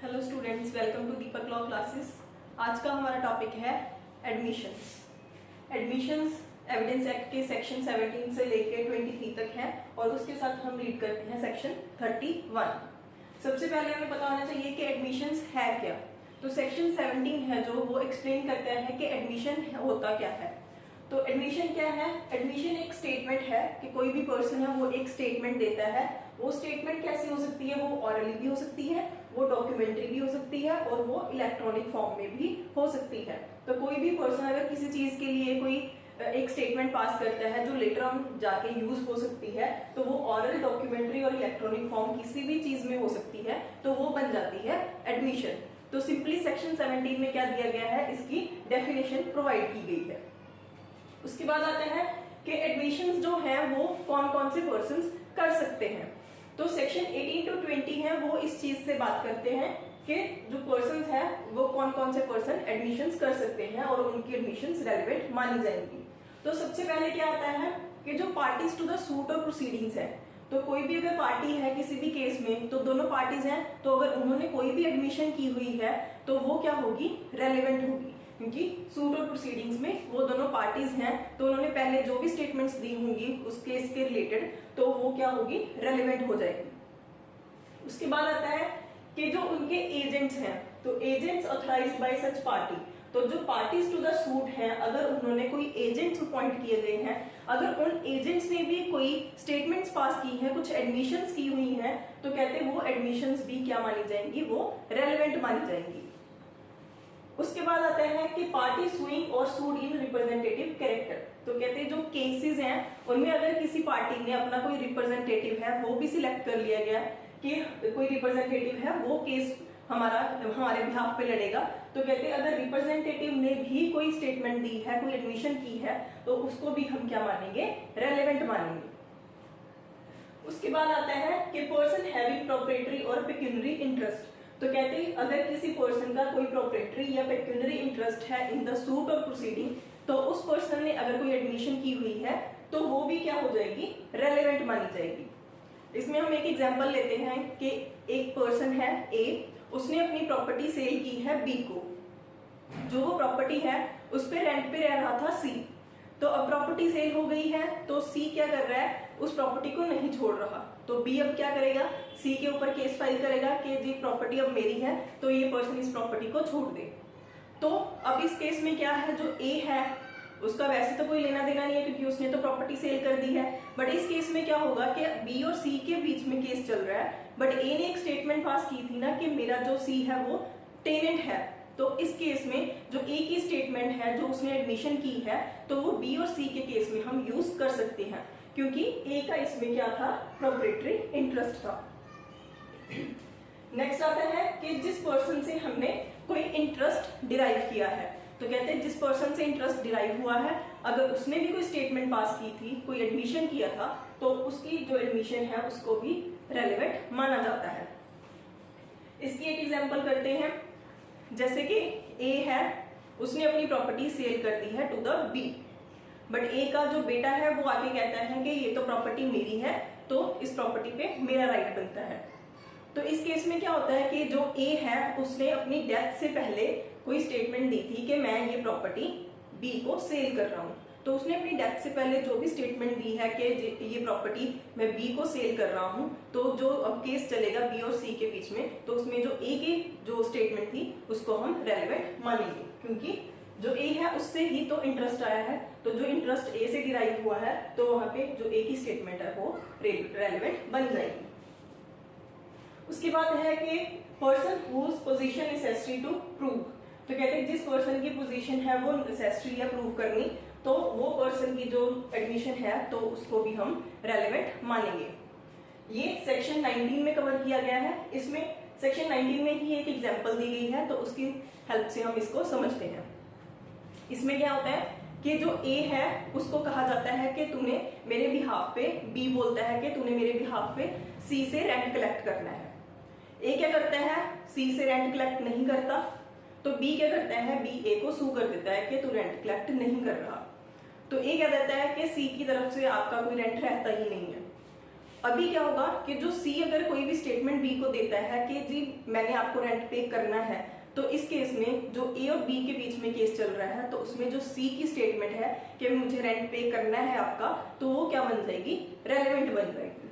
Hello students, welcome to Deepak law classes. आज का हमारा टॉपिक है एडमिशंस। एडमिशंस एविडेंस एक्ट के सेक्शन 17 से लेकर 23 तक है और उसके साथ हम रीड करते हैं सेक्शन 31। सबसे पहले हमें पता होना चाहिए कि एडमिशंस है क्या। तो सेक्शन 17 है जो वो एक्सप्लेन करता है कि एडमिशन होता क्या है। तो एडमिशन क्या है? एडमिशन एक स्टेटमेंट है कि कोई भी पर्सन है वो एक स्टेटमेंट देता है। वो स्टेटमेंट कैसी हो सकती है? वो ऑरली भी हो सकती है, वो डॉक्यूमेंट्री भी हो सकती है और वो इलेक्ट्रॉनिक फॉर्म में भी हो सकती है। तो कोई भी पर्सन अगर किसी चीज के लिए कोई एक स्टेटमेंट पास करता है जो लेटर ऑन जाके यूज हो सकती है, तो वो ऑरल, डॉक्यूमेंट्री और इलेक्ट्रॉनिक फॉर्म किसी भी चीज में हो सकती है, तो वो बन जाती है एडमिशन। तो सिंपली सेक्शन 17 में क्या दिया गया है, इसकी डेफिनेशन प्रोवाइड की गई है। उसके बाद आता है कि एडमिशंस जो है वो कौन कौन से पर्संस कर सकते हैं। तो सेक्शन 18 to 20 है वो इस चीज से बात करते हैं कि जो पर्संस है वो कौन कौन से पर्सन एडमिशंस कर सकते हैं और उनकी एडमिशंस रेलेवेंट मानी जाएंगी। तो सबसे पहले क्या आता है कि जो पार्टीज टू द सूट और प्रोसीडिंग्स है, तो कोई भी अगर पार्टी है किसी भी केस में, तो दोनों पार्टीज हैं, तो अगर उन्होंने कोई भी एडमिशन की हुई है तो वो क्या होगी, रेलेवेंट होगी, क्योंकि सूट और प्रोसीडिंग्स में वो दोनों पार्टीज हैं, तो उन्होंने पहले जो भी स्टेटमेंट्स दी होंगी उस केस के रिलेटेड, तो वो क्या होगी, रेलेवेंट हो जाएगी। उसके बाद आता है कि जो उनके एजेंट्स हैं, तो एजेंट्स ऑथराइज्ड बाय सच पार्टी, तो जो पार्टीज टू द सूट हैं, अगर उन्होंने कोई एजेंट्स अपॉइंट किए गए हैं, अगर उन एजेंट्स ने भी कोई स्टेटमेंट्स पास की हैं, कुछ एडमिशंस की हुई हैं, तो कहते हैं वो एडमिशंस भी क्या मानी जाएंगी, वो रेलेवेंट मानी जाएंगी। उसके बाद आता है कि पार्टी सुइंग और सूड इन रिप्रेजेंटेटिव कैरेक्टर, तो कहते हैं जो केसेस हैं उनमें अगर किसी पार्टी ने अपना कोई रिप्रेजेंटेटिव है वो भी सिलेक्ट कर लिया गया कि कोई रिप्रेजेंटेटिव है वो केस हमारे बिहाफ पे लड़ेगा, तो कहते हैं अगर रिप्रेजेंटेटिव ने भी कोई स्टेटमेंट दी है, कोई एडमिशन की है, तो उसको भी हम क्या मानेंगे, रेलेवेंट मानेंगे। उसके बाद आता है कि पर्सन हैविंग प्रोप्राइटरी और पेक्यूनरी इंटरेस्ट, तो कहते हैं अगर किसी पर्सन का कोई प्रोप्राइटरी या पेक्यूनरी इंटरेस्ट है इन द सूट और प्रोसीडिंग, तो उस पर्सन ने अगर कोई एडमिशन की हुई है तो वो भी क्या हो जाएगी, रेलेवेंट मानी जाएगी। इसमें हम एक एग्जांपल लेते हैं कि एक पर्सन है ए, उसने अपनी प्रॉपर्टी सेल की है बी को, जो वो प्रॉपर्टी है उस पे रेंट पे रह रहा था सी, तो अब प्रॉपर्टी सेल हो गई है, तो सी क्या कर रहा है, उस प्रॉपर्टी को नहीं छोड़ रहा, तो बी अब क्या करेगा, सी के ऊपर केस फाइल करेगा कि जी प्रॉपर्टी अब मेरी है, तो ये पर्सन इस प्रॉपर्टी को छोड़ दे। तो अब इस केस में क्या है, जो ए है उसका वैसे तो कोई लेना देना नहीं है क्योंकि उसने तो प्रॉपर्टी सेल कर दी है, बट इस केस में क्या होगा कि बी और सी के बीच में केस चल रहा है, बट ए ने एक स्टेटमेंट पास की थी ना कि मेरा जो सी है वो टेनेंट है, तो इस केस में जो ए की स्टेटमेंट है जो उसने एडमिशन की है, तो वो बी और सी के केस में हम यूज कर सकते हैं क्योंकि ए का इसमें क्या था, प्रोप्राइटरी इंटरेस्ट था। नेक्स्ट आता है कि जिस पर्सन से हमने कोई इंटरेस्ट डिराइव किया है, तो कहते हैं जिस पर्सन से इंटरेस्ट डिराइव हुआ है, अगर उसने भी कोई स्टेटमेंट पास की थी, कोई एडमिशन किया था, तो उसकी जो एडमिशन है उसको भी रेलेवेंट माना जाता है। इसकी एक एग्जांपल करते हैं, जैसे कि ए है, उसने अपनी प्रॉपर्टी सेल कर दी है टू द बी, बट ए का जो बेटा है वो आके कहता है कि ये तो प्रॉपर्टी मेरी है, तो इस प्रॉपर्टी पे मेरा राइट बनता है। तो इस केस में क्या होता है कि जो ए है उसने अपनी डेथ से पहले कोई स्टेटमेंट दी थी कि मैं ये प्रॉपर्टी बी को सेल कर रहा हूँ, तो उसने अपनी डेथ से पहले जो भी स्टेटमेंट दी है कि ये प्रॉपर्टी मैं बी को सेल कर रहा हूँ, तो जो अब केस चलेगा बी और सी के बीच में, तो उसमें जो ए की जो स्टेटमेंट थी उसको हम रेलेवेंट मानेंगे क्योंकि जो ए है उससे ही तो इंटरेस्ट आया है, तो जो इंटरेस्ट ए से डिराइव हुआ है तो वहां पे जो ए की स्टेटमेंट है वो रेलेवेंट बन जाएगी। उसके बाद है कि person whose position necessary to prove, तो कहते हैं जिस पर्सन की पोजीशन है वो नेसेसरी है प्रूव करनी, तो वो पर्सन की जो एडमिशन है तो उसको भी हम रेलेवेंट मानेंगे। ये सेक्शन 19 में कवर किया गया है। इसमें सेक्शन 19 में ही एक एग्जांपल दी गई है, तो उसकी हेल्प से हम इसको समझते हैं। इसमें क्या होता है कि जो ए है उसको कहा जाता है कि तूने मेरे बिहाफ पे, बी बोलता है कि तूने मेरे बिहाफ पे सी से रेंट कलेक्ट करना है। ए क्या करता है, सी से रेंट कलेक्ट नहीं करता, तो बी क्या करता है, बी ए को सू कर देता है कि तू रेंट कलेक्ट नहीं कर रहा, तो ए क्या देता है कि सी की तरफ से आपका कोई रेंट रहता ही नहीं है। अभी क्या होगा कि जो सी अगर कोई भी स्टेटमेंट बी को देता है कि जी मैंने आपको रेंट पे करना है, तो इस केस में जो ए और बी के बीच में केस चल रहा है, तो उसमें जो सी की स्टेटमेंट है कि मुझे रेंट पे करना है आपका, तो वो क्या बन जाएगी, रेलेवेंट बन जाएगी।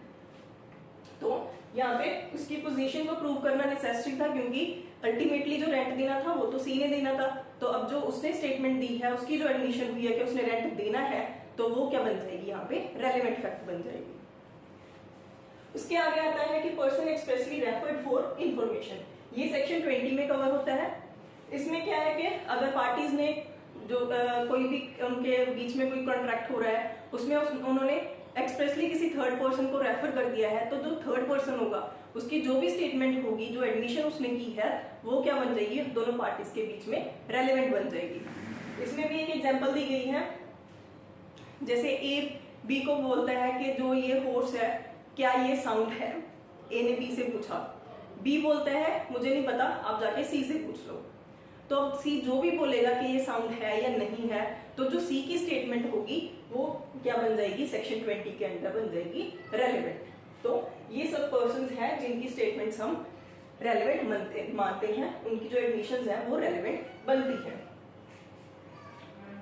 तो यहाँ पे उसकी पोजीशन को प्रूव करना नेसेसरी था, क्योंकि अल्टीमेटली जो रेंट देना था वो तो सी ने देना था। तो अब जो उसने स्टेटमेंट दी है, उसकी जो एडमिशन हुई है कि उसने रेंट देना है, तो वो क्या बन जाएगी, यहाँ पे रेलेवेंट फैक्ट बन जाएगी। उसके आगे आता है कि person expressly referred for information. ये सेक्शन 20 में कवर होता है। इसमें क्या है कि अगर पार्टीज ने जो कोई भी उनके बीच में कोई कॉन्ट्रैक्ट हो रहा है, उसमें उन्होंने एक्सप्रेसली किसी थर्ड पर्सन को रेफर कर दिया है, तो जो थर्ड पर्सन होगा उसकी जो भी स्टेटमेंट होगी, जो एडमिशन उसने की है, वो क्या बन जाएगी, दोनों पार्टीज के बीच में रेलेवेंट बन जाएगी। इसमें भी एक एग्जांपल दी गई है, जैसे ए बी को बोलता है कि जो ये हॉर्स है क्या ये साउंड है। ए ने बी से पूछा, बी बोलता है मुझे नहीं पता, आप जाके सी से पूछ लो। तो अब सी जो भी बोलेगा कि ये साउंड है या नहीं है, तो जो सी की स्टेटमेंट होगी वो क्या बन जाएगी, सेक्शन 20 के अंदर बन जाएगी रेलेवेंट। तो ये सब पर्संस हैं जिनकी स्टेटमेंट्स हम रेलेवेंट मानते हैं, उनकी जो एडमिशंस हैं वो रेलेवेंट बनती है।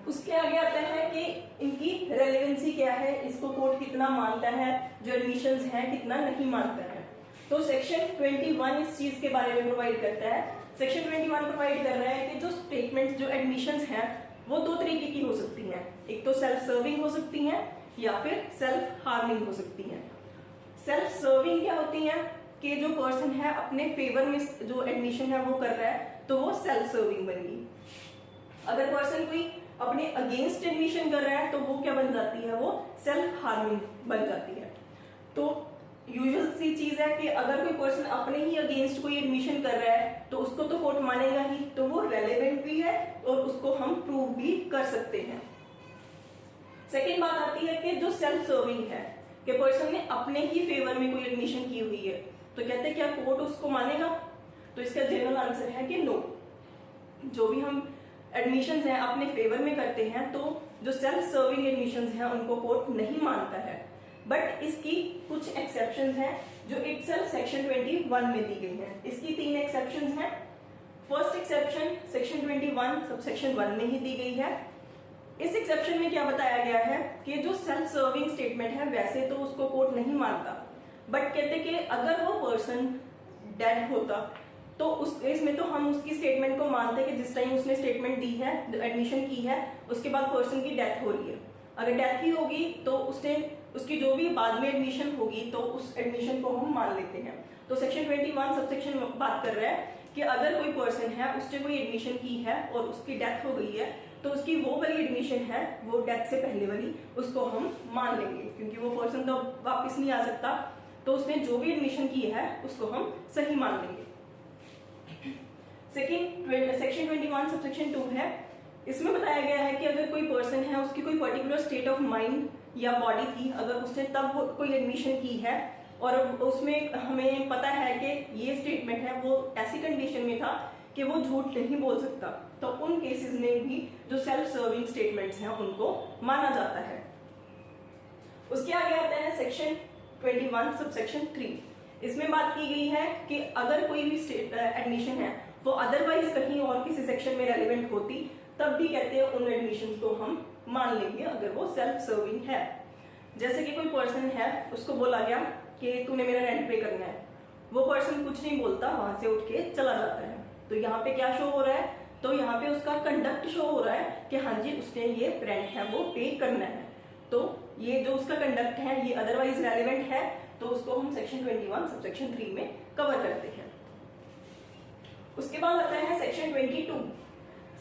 उसके आगे आता है कि इनकी रेलेवेंसी क्या है, इसको कोर्ट कितना मानता है, जो एडमिशंस हैं कितना नहीं मानता है। तो सेक्शन 21 इस चीज के बारे में प्रोवाइड करता है। सेक्शन 21 प्रोवाइड कर रहा है कि जो स्टेटमेंट्स, जो एडमिशंस हैं, वो दो तरीके की हो सकती हैं। एक तो सेल्फ सर्विंग हो सकती हैं या फिर सेल्फ हार्मिंग हो सकती हैं। सेल्फ सर्विंग क्या होती हैं कि जो पर्सन है अपने फेवर में जो एडमिशन है वो कर रहा है, तो वो सेल्फ सर्विंग बनेगी। अगर पर्सन कोई अपने अगेंस्ट एडमिशन कर रहा है, तो वो क्या बन जाती है, वो सेल्फ हार्मिंग बन जाती है। तो यूजुअल सी चीज है कि अगर कोई पर्सन अपने ही अगेंस्ट कोई एडमिशन कर रहा है, तो उसको तो कोर्ट मानेगा ही, तो वो रेलेवेंट भी है और उसको हम प्रूव भी कर सकते हैं। सेकेंड बात आती है कि जो सेल्फ सर्विंग है, कि पर्सन ने अपने ही फेवर में कोई एडमिशन की हुई है, तो कहते हैं क्या कोर्ट उसको मानेगा? तो इसका जनरल आंसर है कि नो। जो भी हम एडमिशंस हैं अपने फेवर में करते हैं, तो जो सेल्फ सर्विंग एडमिशंस हैं उनको कोर्ट नहीं मानता है। बट इसकी कुछ एक्सेप्शंस हैं जो इटसेल्फ सेक्शन 21 में दी गई हैं। इसकी 3 एक्सेप्शंस हैं। फर्स्ट एक्सेप्शन सेक्शन 21 सबसेक्शन 1 में ही दी गई है। इस एक्सेप्शन में क्या बताया गया है कि जो सेल्फ सर्विंग स्टेटमेंट है वैसे तो उसको कोर्ट नहीं मानता, बट कहते कि अगर वो पर्सन डेड होता तो उस केस में तो हम उसकी स्टेटमेंट को मानते कि जिस टाइम उसने स्टेटमेंट दी है, एडमिशन की है, उसके बाद पर्सन की डेथ हो रही है। अगर डेथ ही होगी तो उसकी जो भी बाद में एडमिशन होगी तो उस एडमिशन को हम मान लेते हैं। तो सेक्शन 21 सबसेक्शन बात कर रहा है कि अगर कोई पर्सन है, उसने कोई एडमिशन की है और उसकी डेथ हो गई है, तो उसकी वो वाली एडमिशन है, वो डेथ से पहले वाली, उसको हम मान लेंगे, क्योंकि वो पर्सन तो वापस नहीं आ सकता। तो उसने जो भी एडमिशन की है उसको हम सही मान लेंगे। सेक्शन 21 सबसेक्शन 2 है। इसमें बताया गया है कि अगर कोई पर्सन है, उसकी कोई पर्टिकुलर स्टेट ऑफ माइंड या बॉडी थी, अगर उसने तब वो कोई एडमिशन की है और उसमें हमें पता है कि ये स्टेटमेंट है, वो ऐसी कंडीशन में था कि वो झूठ नहीं बोल सकता, तो उन केसेस में भी जो सेल्फ सर्विंग स्टेटमेंट्स हैं उनको माना जाता है। उसके आगे आता है सेक्शन 21 सबसेक्शन 3। इसमें बात की गई है कि अगर कोई भी एडमिशन है वो अदरवाइज कहीं और किसी सेक्शन में रेलेवेंट होती, तब भी कहते हैं उन एडमिशन को हम मान लेंगे अगर वो सेल्फ सर्विंग है। जैसे कि कोई पर्सन है, उसको बोला गया कि तूने मेरा रेंट पे करना है, वो पर्सन कुछ नहीं बोलता, वहां से उठ के चला जाता है। तो यहाँ पे क्या शो हो रहा है, तो यहाँ पे उसका कंडक्ट शो हो रहा है कि हाँ जी उसने ये रेंट है वो पे करना है। तो ये जो उसका कंडक्ट है ये अदरवाइज रेलेवेंट है, तो उसको हम सेक्शन 21 सबसेक्शन 3 में कवर करते हैं। उसके बाद आता है सेक्शन 22।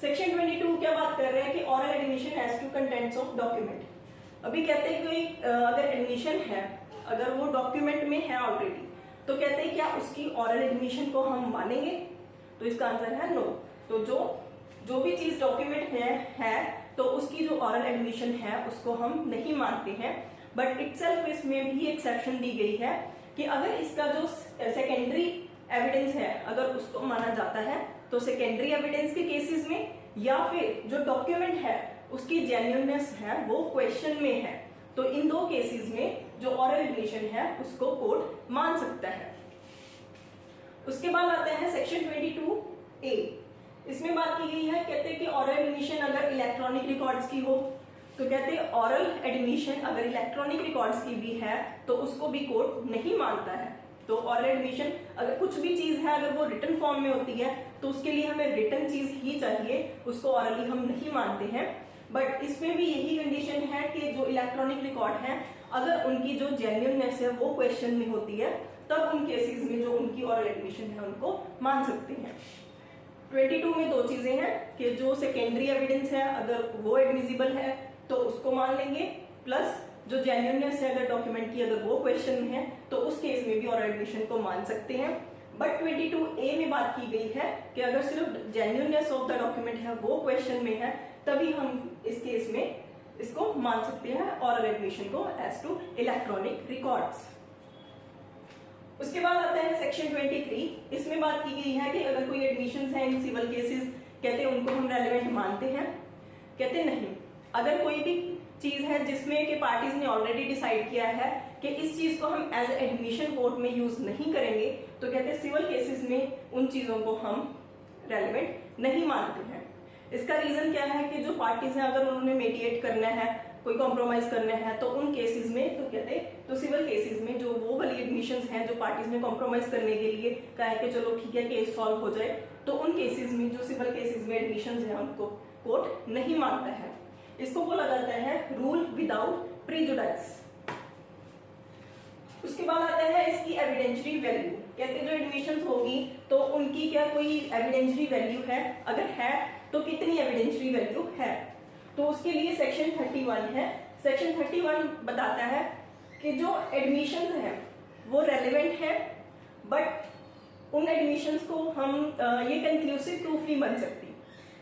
सेक्शन 22 क्या बात कर रहे हैं कि oral admission has to contents of document. अभी कहते हैं कोई अगर एडमिशन है, अगर वो डॉक्यूमेंट में है ऑलरेडी, तो कहते हैं क्या उसकी ऑरल एडमिशन को हम मानेंगे? तो इसका आंसर है नो। तो जो भी चीज डॉक्यूमेंट में है तो उसकी जो ऑरल एडमिशन है उसको हम नहीं मानते हैं। बट इटसेल्फ इसमें भी एक्सेप्शन दी गई है कि अगर इसका जो सेकेंडरी एविडेंस है अगर उसको माना जाता है, तो सेकेंडरी एविडेंस के केसेस में या फिर जो डॉक्यूमेंट है उसकी जेन्युइननेस है वो क्वेश्चन में है, तो इन दो केसेस में जो ऑरल एडमिशन है उसको कोर्ट मान सकता है। उसके बाद आते हैं सेक्शन 22A। इसमें बात की गई है, कहते हैं कि ऑरल एडमिशन अगर इलेक्ट्रॉनिक रिकॉर्ड्स की हो, तो कहते हैं ऑरल एडमिशन अगर इलेक्ट्रॉनिक रिकॉर्ड्स की भी है तो उसको भी कोर्ट नहीं मानता है। तो ऑरल एडमिशन अगर कुछ भी चीज है अगर वो रिटन फॉर्म में होती है तो उसके लिए हमें रिटन चीज ही चाहिए, उसको ऑरली हम नहीं मानते हैं। बट इसमें भी यही कंडीशन है कि जो इलेक्ट्रॉनिक रिकॉर्ड है अगर उनकी जो जेन्युइननेस है वो क्वेश्चन में होती है तब उन केसेस में जो उनकी ऑरल एडमिशन है उनको मान सकते हैं। 22 में दो चीजें हैं कि जो सेकेंडरी एविडेंस है अगर वो एडमिसिबल है तो उसको मान लेंगे, प्लस जो जेन्युइननेस है अगर डॉक्यूमेंट की अगर वो क्वेश्चन में है तो उस केस में भी ऑरल एडमिशन को मान सकते हैं। बट 22A में बात की गई है कि अगर सिर्फ जेन्युइननेस ऑफ द डॉक्यूमेंट है वो क्वेश्चन में है तभी हम इस केस में इसको मान सकते हैं ऑरल एडमिशन को एज टू इलेक्ट्रॉनिक रिकॉर्ड्स। उसके बाद आता है सेक्शन 23। इसमें बात की गई है कि अगर कोई एडमिशंस है इन सिविल केसेस, कहते हैं उनको हम रेलेवेंट मानते हैं, कहते नहीं। अगर कोई भी चीज है जिसमें कि पार्टीज ने ऑलरेडी डिसाइड किया है कि इस चीज को हम एज एडमिशन कोर्ट में यूज नहीं करेंगे तो कहते हैं सिविल केसेस में उन चीजों को हम रेलेवेंट नहीं मानते हैं। इसका रीजन क्या है कि जो पार्टीज हैं अगर उन्होंने मेडिएट करना है, कोई कॉम्प्रोमाइज करना है तो उन केसेस में तो कहते तो सिविल केसेस में जो वो वाली एडमिशंस हैं जो पार्टीज ने कॉम्प्रोमाइज करने के लिए कहा है कि चलो ठीक है केस सॉल्व हो जाए, तो उन केसेस में जो सिविल केसेस में एडमिशंस हैं उनको कोर्ट नहीं मानता है। इसको बोला जाता है रूल विदाउट प्रीजुडाइस। उसके बाद आता है इसकी एविडेंशियरी वैल्यू। कहते जो एडमिशंस होगी तो उनकी क्या कोई एविडेंशियरी वैल्यू है, अगर है तो कितनी एविडेंशियरी वैल्यू है। तो उसके लिए सेक्शन 31 है। सेक्शन 31 बताता है कि जो एडमिशंस है वो रेलेवेंट है, बट उन एडमिशंस को हम ये कंक्लूसिव प्रूफ नहीं बन सकती।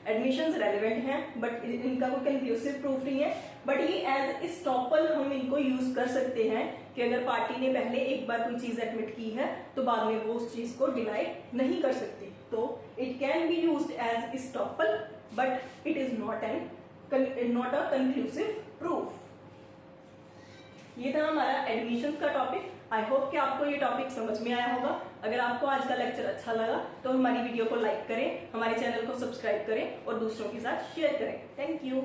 एडमिशंस रेलेवेंट हैं बट इनका कोई कंक्लूसिव प्रूफ नहीं है, बट ये एज एस्टॉपल हम इनको यूज कर सकते हैं कि अगर पार्टी ने पहले एक बार कोई चीज एडमिट की है तो बाद में वो उस चीज को डिनाई नहीं कर सकती। तो it can be used as estoppel but it is not a conclusive proof. ये था हमारा एडमिशंस का टॉपिक। आई होप कि आपको ये टॉपिक समझ में आया होगा। अगर आपको आज का लेक्चर अच्छा लगा तो हमारी वीडियो को लाइक करें, हमारे चैनल को सब्सक्राइब करें और दूसरों के साथ शेयर करें। Thank you.